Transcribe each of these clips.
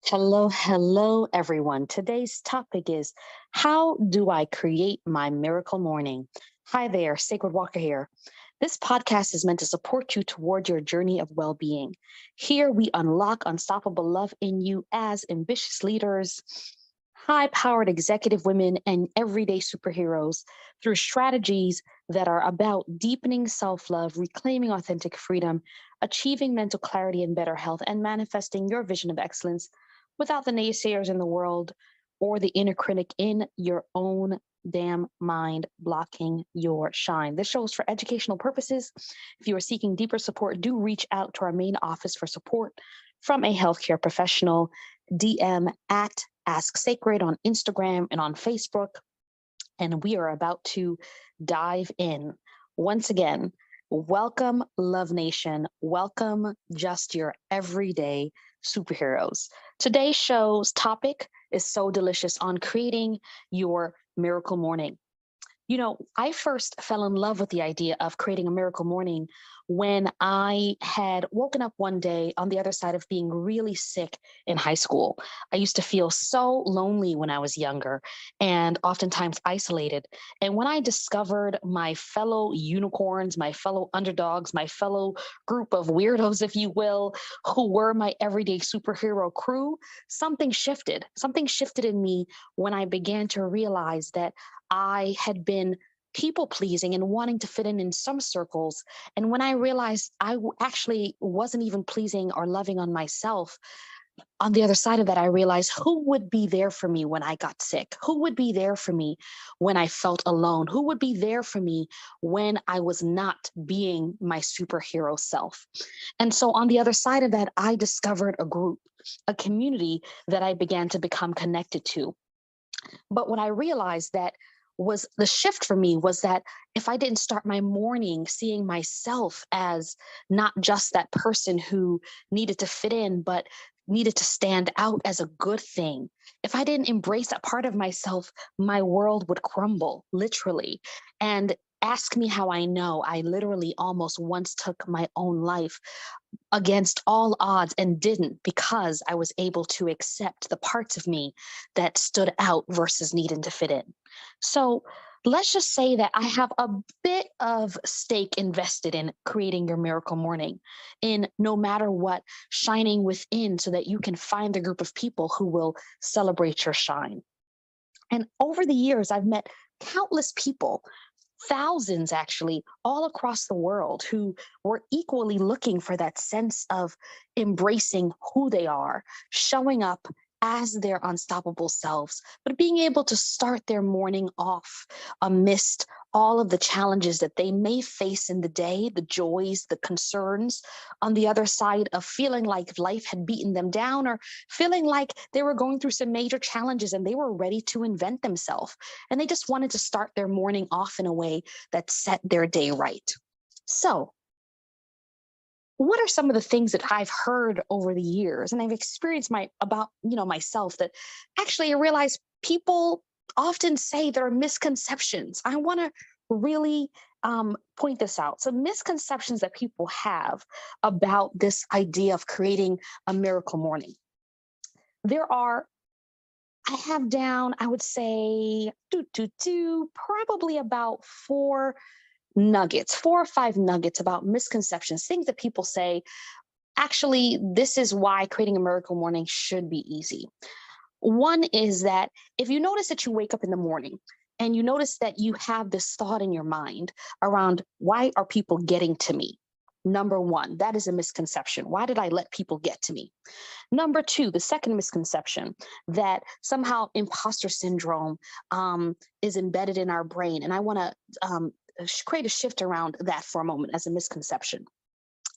Hello, everyone. Today's topic is how do I create my miracle morning? Hi there, Sacred Walker here. This podcast is meant to support you toward your journey of well being. Here we unlock unstoppable love in you as ambitious leaders, high powered executive women, and everyday superheroes through strategies that are about deepening self love, reclaiming authentic freedom, achieving mental clarity and better health, and manifesting your vision of excellence without the naysayers in the world or the inner critic in your own damn mind blocking your shine. This show is for educational purposes. If you are seeking deeper support, do reach out to our main office for support from a healthcare professional. DM at Ask Sacred on Instagram and on Facebook. And we are about to dive in. Once again, welcome, Love Nation. Welcome, just your everyday superheroes. Today's show's topic is so delicious on creating your miracle morning. You know, I first fell in love with the idea of creating a miracle morning when I had woken up one day on the other side of being really sick in high school. I used to feel so lonely when I was younger and oftentimes isolated. And when I discovered my fellow unicorns, my fellow underdogs, my fellow group of weirdos, if you will, who were my everyday superhero crew, something shifted. Something shifted in me when I began to realize that I had been people pleasing and wanting to fit in some circles. And when I realized actually wasn't even pleasing or loving on myself, on the other side of that, I realized who would be there for me when I got sick? Who would be there for me when I felt alone? Who would be there for me when I was not being my superhero self? And so on the other side of that, I discovered a group, a community that I began to become connected to. But what I realized that was the shift for me was that if I didn't start my morning seeing myself as not just that person who needed to fit in, but needed to stand out as a good thing, if I didn't embrace that part of myself, my world would crumble, literally. And ask me how I know. I literally almost once took my own life against all odds and didn't because I was able to accept the parts of me that stood out versus needing to fit in. So let's just say that I have a bit of stake invested in creating your miracle morning, in no matter what, shining within so that you can find the group of people who will celebrate your shine. And over the years, I've met countless people, thousands actually, all across the world who were equally looking for that sense of embracing who they are, showing up as their unstoppable selves, but being able to start their morning off amidst all of the challenges that they may face in the day, the joys, the concerns, on the other side of feeling like life had beaten them down or feeling like they were going through some major challenges and they were ready to invent themselves. And they just wanted to start their morning off in a way that set their day right. So, what are some of the things that I've heard over the years and I've experienced myself that actually I realize people often say there are misconceptions. I want to really point this out. So misconceptions that people have about this idea of creating a miracle morning. There are I have down, I would say, probably about four or five nuggets about misconceptions, things that people say, actually, this is why creating a miracle morning should be easy. One is that if you notice that you wake up in the morning and you notice that you have this thought in your mind around why are people getting to me? Number one, that is a misconception. Why did I let people get to me? Number two, the second misconception that somehow imposter syndrome is embedded in our brain. And I want to create a shift around that for a moment as a misconception.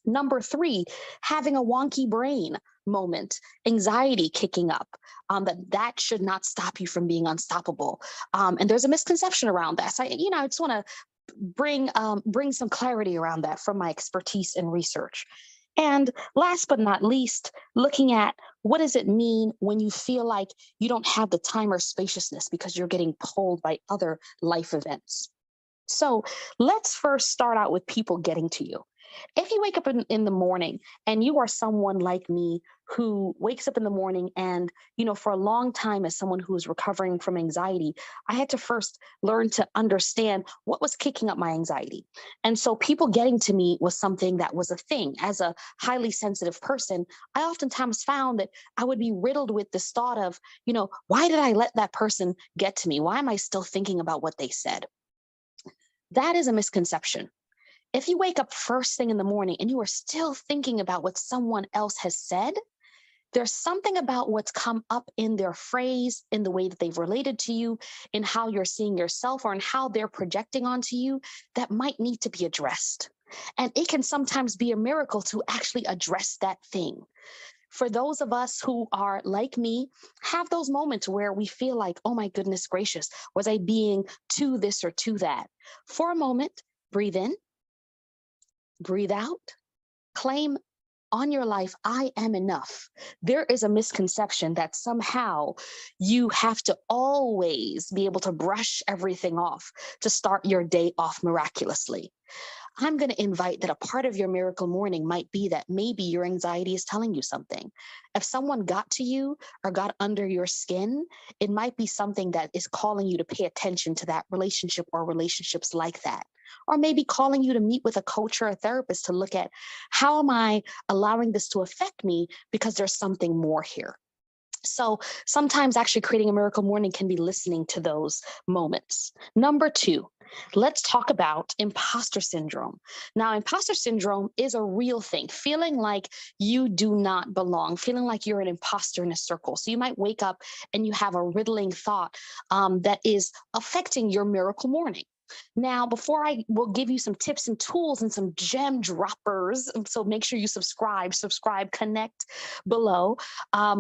Number three, having a wonky brain moment, anxiety kicking up, that should not stop you from being unstoppable. And there's a misconception around that. So, I just want to bring some clarity around that from my expertise and research. And last but not least, looking at what does it mean when you feel like you don't have the time or spaciousness because you're getting pulled by other life events. So let's first start out with people getting to you. If you wake up in the morning and you are someone like me who wakes up in the morning and, for a long time, as someone who is recovering from anxiety, I had to first learn to understand what was kicking up my anxiety. And so people getting to me was something that was a thing. As a highly sensitive person, I oftentimes found that I would be riddled with this thought of, why did I let that person get to me? Why am I still thinking about what they said? That is a misconception. If you wake up first thing in the morning and you are still thinking about what someone else has said, there's something about what's come up in their phrase, in the way that they've related to you, in how you're seeing yourself, or in how they're projecting onto you that might need to be addressed. And it can sometimes be a miracle to actually address that thing. For those of us who are like me, have those moments where we feel like, oh my goodness gracious, was I being to this or to that? For a moment, breathe in, breathe out, claim on your life, I am enough. There is a misconception that somehow you have to always be able to brush everything off to start your day off miraculously. I'm going to invite that a part of your miracle morning might be that maybe your anxiety is telling you something. If someone got to you or got under your skin, it might be something that is calling you to pay attention to that relationship or relationships like that. Or maybe calling you to meet with a coach or a therapist to look at how am I allowing this to affect me because there's something more here. So sometimes actually creating a miracle morning can be listening to those moments. Number two, let's talk about imposter syndrome. Now, imposter syndrome is a real thing, feeling like you do not belong, feeling like you're an imposter in a circle. So you might wake up and you have a riddling thought that is affecting your miracle morning. Now, before I will give you some tips and tools and some gem droppers, so make sure you subscribe, connect below,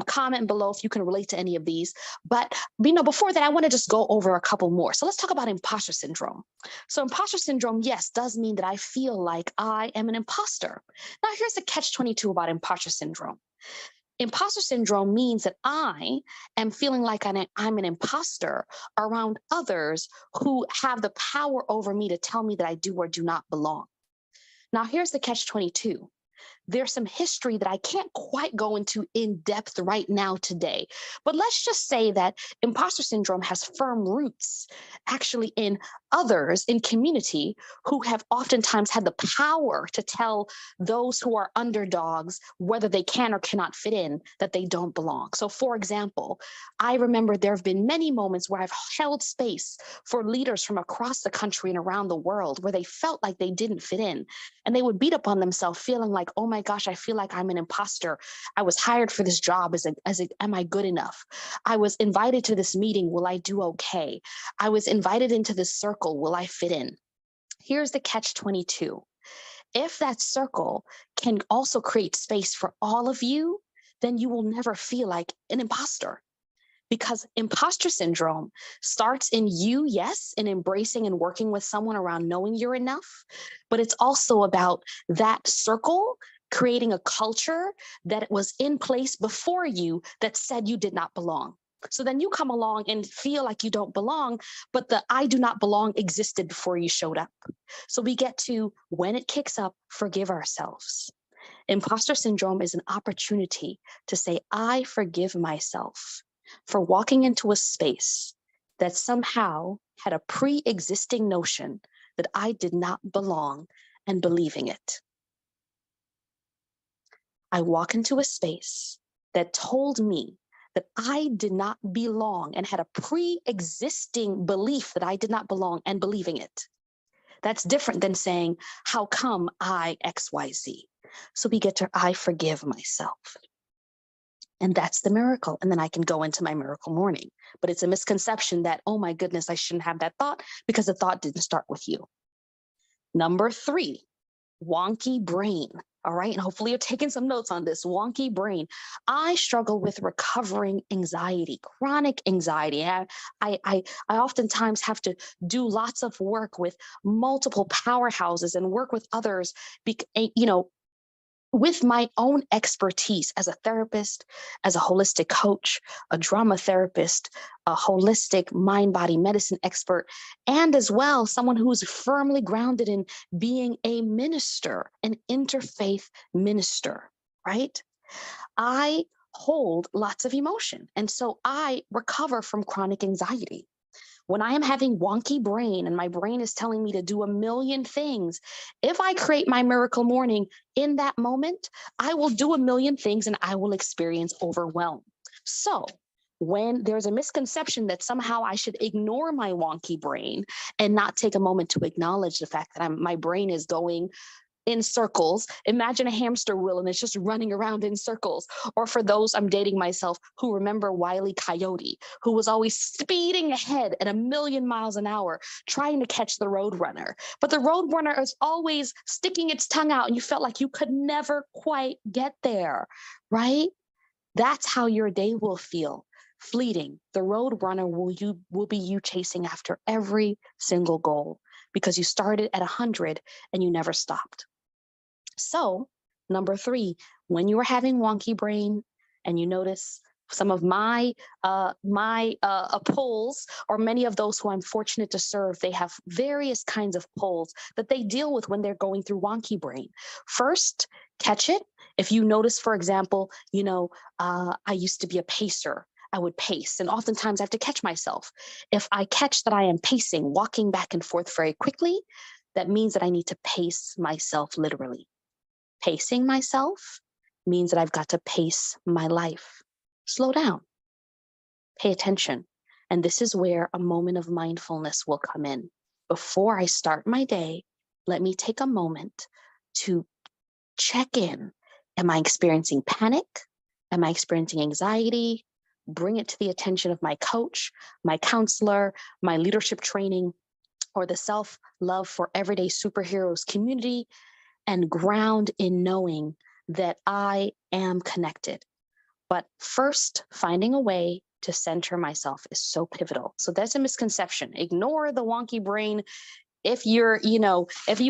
comment below if you can relate to any of these. But before that, I want to just go over a couple more. So let's talk about imposter syndrome. So imposter syndrome, yes, does mean that I feel like I am an imposter. Now, here's the catch-22 about imposter syndrome. Imposter syndrome means that I am feeling like I'm an imposter around others who have the power over me to tell me that I do or do not belong. Now, here's the catch-22. There's some history that I can't quite go into in depth right now today. But let's just say that imposter syndrome has firm roots actually in others in community who have oftentimes had the power to tell those who are underdogs whether they can or cannot fit in, that they don't belong. So, for example, I remember there have been many moments where I've held space for leaders from across the country and around the world where they felt like they didn't fit in. And they would beat up on themselves, feeling like, oh my gosh, I feel like I'm an imposter. I was hired for this job. Am I good enough? I was invited to this meeting. Will I do okay? I was invited into this circle. Will I fit in? Here's the catch-22. If that circle can also create space for all of you, then you will never feel like an imposter. Because imposter syndrome starts in you, yes, in embracing and working with someone around knowing you're enough, but it's also about that circle creating a culture that was in place before you that said you did not belong. So then you come along and feel like you don't belong, but the I do not belong existed before you showed up. So we get to, when it kicks up, forgive ourselves. Imposter syndrome is an opportunity to say, I forgive myself for walking into a space that somehow had a pre existing notion that I did not belong and believing it. I walk into a space that told me that I did not belong and had a pre existing belief that I did not belong and believing it. That's different than saying, how come I XYZ? So we get to, I forgive myself. And that's the miracle. And then I can go into my miracle morning. But it's a misconception that, oh my goodness, I shouldn't have that thought because the thought didn't start with you. Number 3, wonky brain. All right. And hopefully you're taking some notes on this wonky brain. I struggle with recovering anxiety, chronic anxiety. I oftentimes have to do lots of work with multiple powerhouses and work with others, you know, with my own expertise as a therapist, as a holistic coach, a drama therapist, a holistic mind body medicine expert, and as well, someone who's firmly grounded in being a minister, an interfaith minister, right? I hold lots of emotion. And so I recover from chronic anxiety. When I am having wonky brain and my brain is telling me to do a million things, if I create my miracle morning in that moment, I will do a million things and I will experience overwhelm. So, when there's a misconception that somehow I should ignore my wonky brain and not take a moment to acknowledge the fact that my brain is going in circles. Imagine a hamster wheel and it's just running around in circles. Or for those, I'm dating myself, who remember Wile E. Coyote, who was always speeding ahead at a million miles an hour, trying to catch the roadrunner. But the roadrunner is always sticking its tongue out and you felt like you could never quite get there, right? That's how your day will feel. Fleeting. The roadrunner will be you chasing after every single goal because you started at 100 and you never stopped. So, number three, when you are having wonky brain and you notice some of my polls, or many of those who I'm fortunate to serve, they have various kinds of polls that they deal with when they're going through wonky brain. First, catch it. If you notice, for example, I used to be a pacer. I would pace, and oftentimes I have to catch myself. If I catch that I am pacing, walking back and forth very quickly, that means that I need to pace myself literally. Pacing myself means that I've got to pace my life. Slow down, pay attention. And this is where a moment of mindfulness will come in. Before I start my day, let me take a moment to check in. Am I experiencing panic? Am I experiencing anxiety? Bring it to the attention of my coach, my counselor, my leadership training, or the self love for everyday superheroes community, and ground in knowing that I am connected. But first, finding a way to center myself is so pivotal. So that's a misconception. Ignore the wonky brain. If you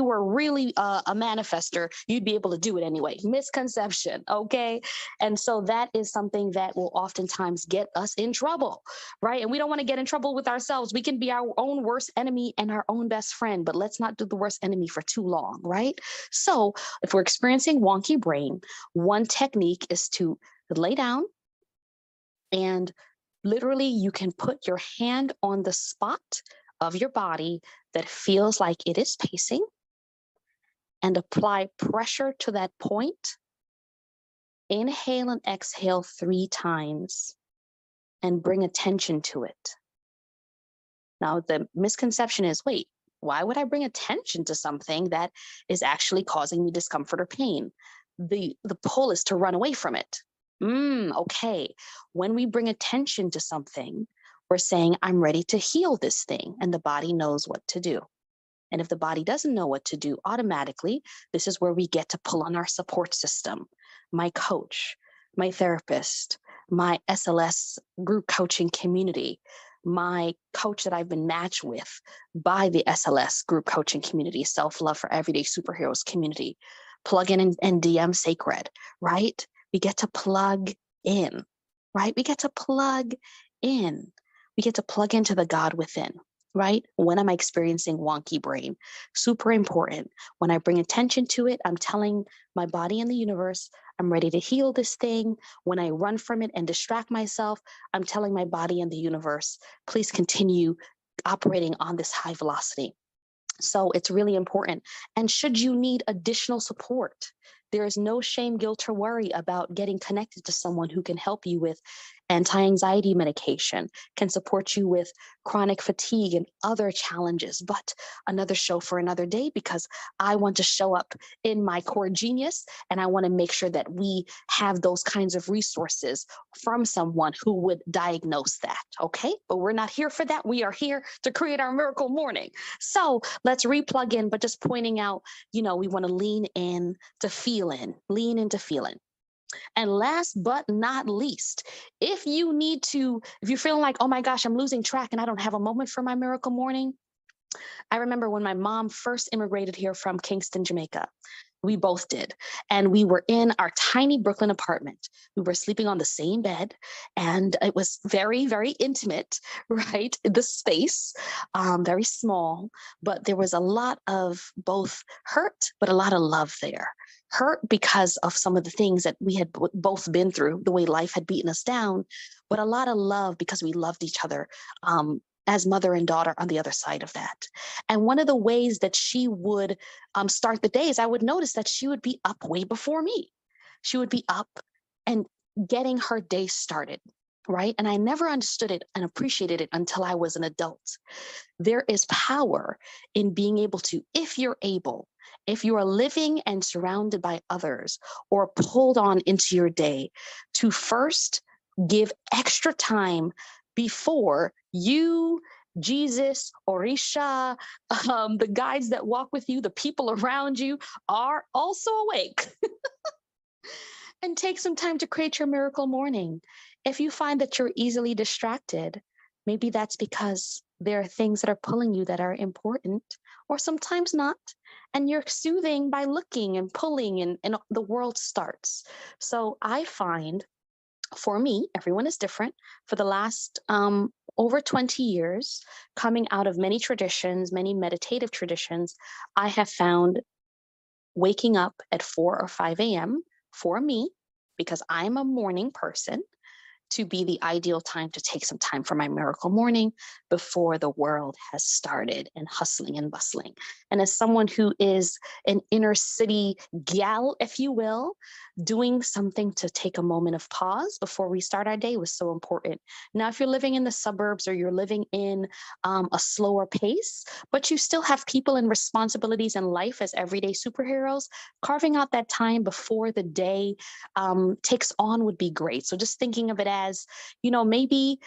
were really a manifester, you'd be able to do it anyway. Misconception, okay? And so that is something that will oftentimes get us in trouble, right? And we don't want to get in trouble with ourselves. We can be our own worst enemy and our own best friend, but let's not do the worst enemy for too long, right? So if we're experiencing wonky brain, one technique is to lay down and literally you can put your hand on the spot of your body that feels like it is pacing and apply pressure to that point. Inhale and exhale 3 times and bring attention to it. Now, the misconception is, wait, why would I bring attention to something that is actually causing me discomfort or pain? The pull is to run away from it. Okay. When we bring attention to something, we're saying, I'm ready to heal this thing, and the body knows what to do. And if the body doesn't know what to do automatically, this is where we get to pull on our support system, my coach, my therapist, my SLS group coaching community, my coach that I've been matched with by the SLS group coaching community, Self Love for Everyday Superheroes community. Plug in and DM Sacred, right? We get to plug in, right? We get to plug in. We get to plug into the God within, right? When am I experiencing wonky brain? Super important. When I bring attention to it, I'm telling my body and the universe, I'm ready to heal this thing. When I run from it and distract myself, I'm telling my body and the universe, please continue operating on this high velocity. So it's really important. And should you need additional support, there is no shame, guilt, or worry about getting connected to someone who can help you with anti-anxiety medication, can support you with chronic fatigue and other challenges. But another show for another day, because I want to show up in my core genius and I want to make sure that we have those kinds of resources from someone who would diagnose that. Okay. But we're not here for that. We are here to create our miracle morning. So let's replug in, but just pointing out, we want to lean in to lean into feeling. And last but not least, if you're feeling like, oh my gosh, I'm losing track and I don't have a moment for my miracle morning. I remember when my mom first immigrated here from Kingston, Jamaica. We both did. And we were in our tiny Brooklyn apartment. We were sleeping on the same bed, and it was very, very intimate, right? The space, very small, but there was a lot of both hurt, but a lot of love there. Hurt because of some of the things that we had both been through, the way life had beaten us down, but a lot of love because we loved each other. As mother and daughter on the other side of that. And one of the ways that she would start the days, I would notice that she would be up way before me. She would be up and getting her day started, right? And I never understood it and appreciated it until I was an adult. There is power in being able to, if you're able, if you are living and surrounded by others or pulled on into your day, to first give extra time before you, Jesus, Orisha, the guides that walk with you, the people around you are also awake. And take some time to create your miracle morning. If you find that you're easily distracted, maybe that's because there are things that are pulling you that are important, or sometimes not. And you're soothing by looking and pulling, and the world starts. So I find, for me, everyone is different. For the last over 20 years, coming out of many traditions, many meditative traditions, I have found waking up at 4 or 5 a.m. for me, because I'm a morning person, to be the ideal time to take some time for my miracle morning before the world has started and hustling and bustling. And as someone who is an inner city gal, if you will, doing something to take a moment of pause before we start our day was so important. Now, if you're living in the suburbs or you're living in a slower pace, but you still have people and responsibilities in life as everyday superheroes, carving out that time before the day takes on would be great. So just thinking of it as, maybe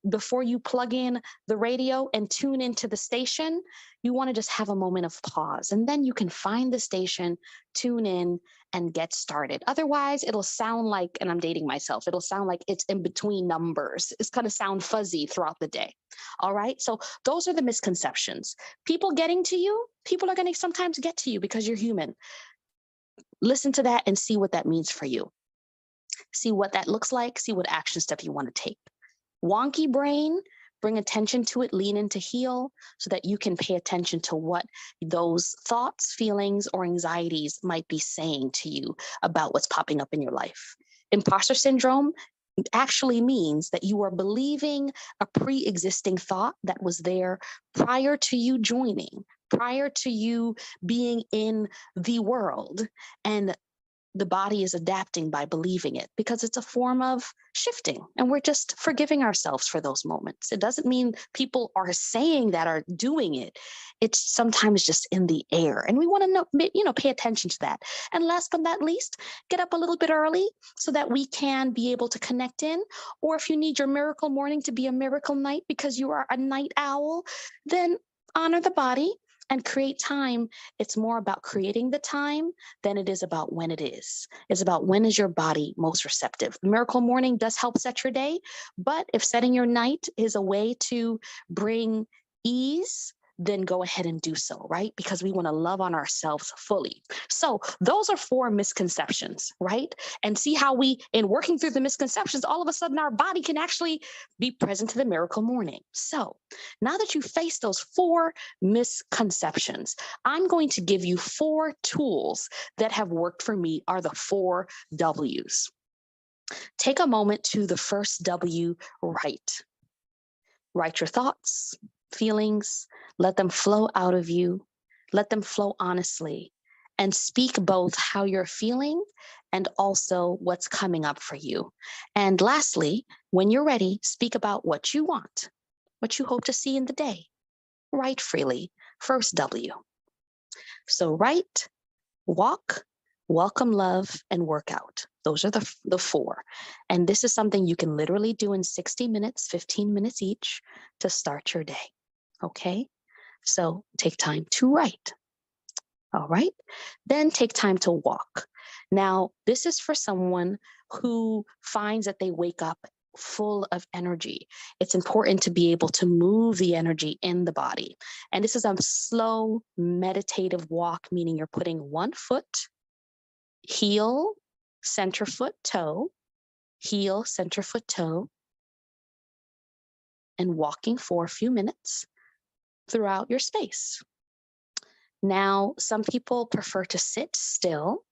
before you plug in the radio and tune into the station, you want to just have a moment of pause, and then you can find the station, tune in, and get started. Otherwise, it'll sound like, and I'm dating myself, it'll sound like it's in between numbers. It's going to sound fuzzy throughout the day. All right. So those are the misconceptions. People getting to you, people are going to sometimes get to you because you're human. Listen to that and see what that means for you. See what that looks like, see what action step you want to take. Wonky brain, bring attention to it, lean into heal so that you can pay attention to what those thoughts, feelings, or anxieties might be saying to you about what's popping up in your life. Imposter syndrome actually means that you are believing a pre-existing thought that was there prior to you joining, prior to you being in the world. And the body is adapting by believing it because it's a form of shifting, and we're just forgiving ourselves for those moments. It doesn't mean people are saying that or doing it. It's sometimes just in the air, and we want to pay attention to that. And last but not least, get up a little bit early so that we can be able to connect in. Or if you need your miracle morning to be a miracle night because you are a night owl, then honor the body and create time. It's more about creating the time than it is about when it is. It's about when is your body most receptive. Miracle morning does help set your day, but if setting your night is a way to bring ease, then go ahead and do so, right? Because we want to love on ourselves fully. So those are 4 misconceptions, right? And see how in working through the misconceptions, all of a sudden our body can actually be present to the miracle morning. So now that you face those 4 misconceptions, I'm going to give you 4 tools that have worked for me, are the 4 W's. Take a moment to the first W, write. Write your thoughts, feelings, let them flow out of you, let them flow honestly, and speak both how you're feeling and also what's coming up for you. And lastly, when you're ready, speak about what you want, what you hope to see in the day. Write freely. First W. So write, walk, welcome love, and work out. Those are the 4. And this is something you can literally do in 60 minutes, 15 minutes each to start your day. Okay? So take time to write. All right? Then take time to walk. Now, this is for someone who finds that they wake up full of energy. It's important to be able to move the energy in the body. And this is a slow meditative walk, meaning you're putting one foot, heel, center foot, toe, heel, center foot, toe, and walking for a few minutes throughout your space. Now, some people prefer to sit still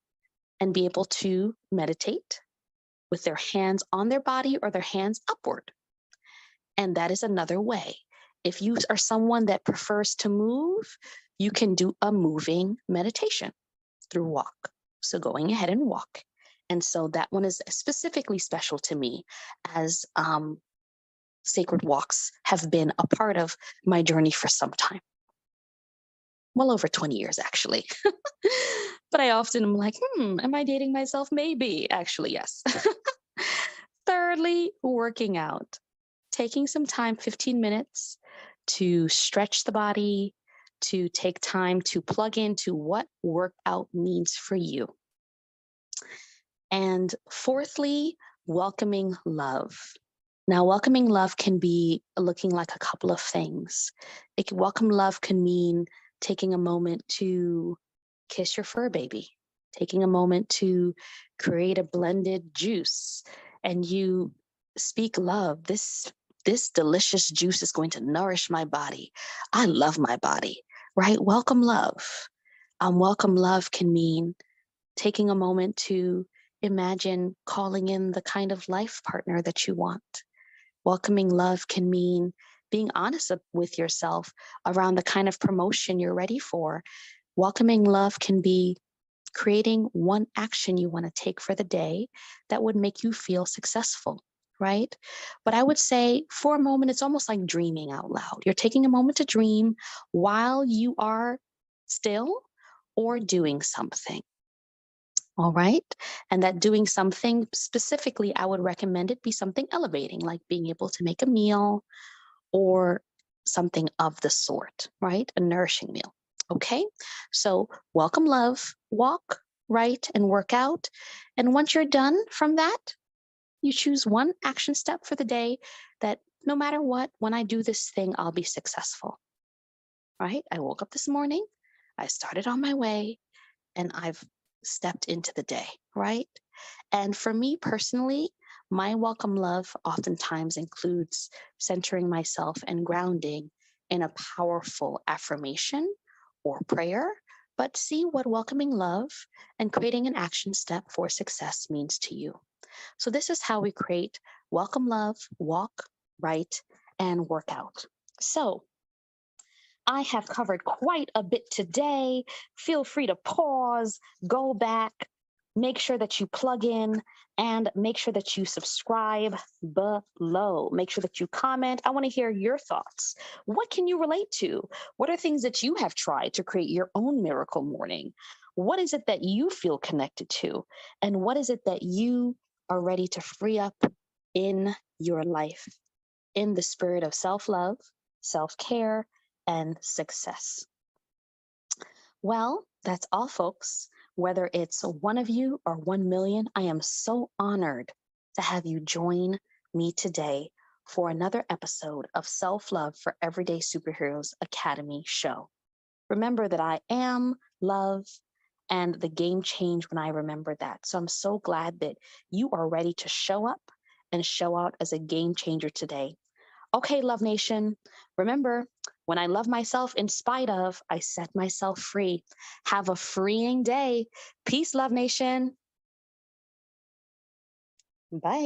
and be able to meditate with their hands on their body or their hands upward. And that is another way. If you are someone that prefers to move, you can do a moving meditation through walk. So going ahead and walk. And so that one is specifically special to me, as sacred walks have been a part of my journey for some time. Well over 20 years, actually. But I often am like, am I dating myself? Maybe. Actually, yes. Thirdly, working out. Taking some time, 15 minutes, to stretch the body, to take time to plug into what workout means for you. And fourthly, welcoming love. Now, welcoming love can be looking like a couple of things. Welcome love can mean taking a moment to kiss your fur baby, taking a moment to create a blended juice, and you speak love. This delicious juice is going to nourish my body. I love my body, right? Welcome love. Welcome love can mean taking a moment to imagine calling in the kind of life partner that you want. Welcoming love can mean being honest with yourself around the kind of promotion you're ready for. Welcoming love can be creating one action you want to take for the day that would make you feel successful, right? But I would say for a moment, it's almost like dreaming out loud. You're taking a moment to dream while you are still or doing something. All right. And that doing something specifically, I would recommend it be something elevating, like being able to make a meal or something of the sort, right? A nourishing meal. Okay. So welcome love, walk, right, and work out. And once you're done from that, you choose one action step for the day that no matter what, when I do this thing, I'll be successful, right? I woke up this morning, I started on my way, and I've stepped into the day, right? And for me personally, my welcome love oftentimes includes centering myself and grounding in a powerful affirmation or prayer, but see what welcoming love and creating an action step for success means to you. So, this is how we create welcome love, walk, write, and work out. So, I have covered quite a bit today. Feel free to pause, go back, make sure that you plug in, and make sure that you subscribe below. Make sure that you comment. I want to hear your thoughts. What can you relate to? What are things that you have tried to create your own miracle morning? What is it that you feel connected to? And what is it that you are ready to free up in your life in the spirit of self love, self care, and success? Well, that's all, folks. Whether it's one of you or 1 million, I am so honored to have you join me today for another episode of Self Love for Everyday Superheroes Academy show. Remember that I am love, and the game changed when I remembered that. So I'm so glad that you are ready to show up and show out as a game changer today. Okay, Love Nation, remember, when I love myself in spite of, I set myself free. Have a freeing day. Peace, Love Nation. Bye.